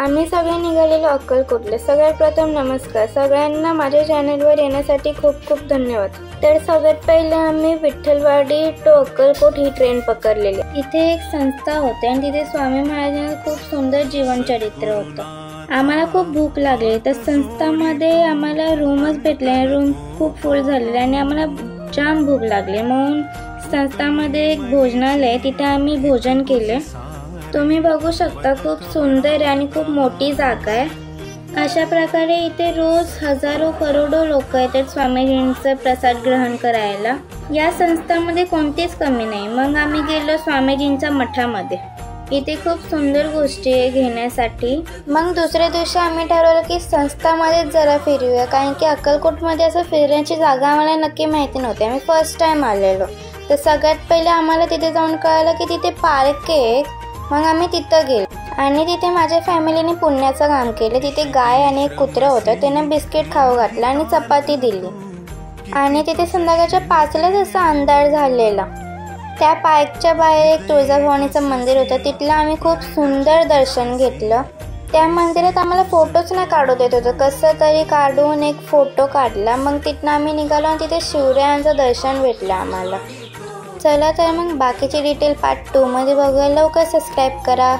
आम्ही सगळे निघालेलो अक्कलकोटला। सगळ्यात प्रथम नमस्कार सगळ्यांना माझ्या चॅनलवर येण्यासाठी खूप खूप धन्यवाद। तर सगळ्यात पहिले आम्ही विठ्ठलवाडी टू अक्कलकोट ही ट्रेन पकडलेली। इथे एक संस्था होती आणि तिथे स्वामी महाराजांचं खूप सुंदर जीवनचरित्र होतं। आम्हाला खूप भूक लागली तर संस्थामध्ये आम्हाला रूमच भेटले। रूम खूप फुल झालेले आणि आम्हाला जाम भूक लागली म्हणून संस्थामध्ये एक भोजनालय तिथे आम्ही भोजन केले। तुम्ही बघू शकता खूप सुंदर आणि खूप मोठी जागा आहे। अशा प्रकारे इथे रोज हजारो करोडो लोक येतात स्वामीजींचा प्रसाद ग्रहण करायला। या संस्थामध्ये कोणतीच कमी नाही। मग आम्ही गेलो स्वामीजींच्या मठामध्ये। इथे खूप सुंदर गोष्टी आहे घेण्यासाठी। मग दुसऱ्या दिवशी आम्ही ठरवलं की संस्थामध्ये जरा फिरूया, कारण की अक्कलकोटमध्ये असं फिरण्याची जागा आम्हाला नक्की माहिती नव्हती। आम्ही फर्स्ट टाइम आलेलो तर सगळ्यात पहिले आम्हाला तिथे जाऊन कळलं की तिथे पार्क आहे। मग आम्ही तिथं गेलो आणि तिथे माझ्या फॅमिलीने पुण्याचं काम केलं। तिथे गाय आणि एक कुत्रा होता, त्याने बिस्किट खाऊ घातलं आणि चपाती दिली आणि तिथे संध्याकाळच्या 5ला जसा अंधार झालेला। त्या पार्कच्या बाहेर एक तुळजाभवानीचं मंदिर होतं, तिथलं आम्ही खूप सुंदर दर्शन घेतलं। त्या मंदिरात आम्हाला फोटोच नाही काढू देत होतं, कसं तरी काढून एक फोटो काढला। मग तिथनं आम्ही निघालो आणि तिथे शिवरायांचं दर्शन भेटलं आम्हाला। चला तर मग बाकीची डिटेल पार्ट 2 मध्ये बघूया। लवकर सबस्क्राईब करा।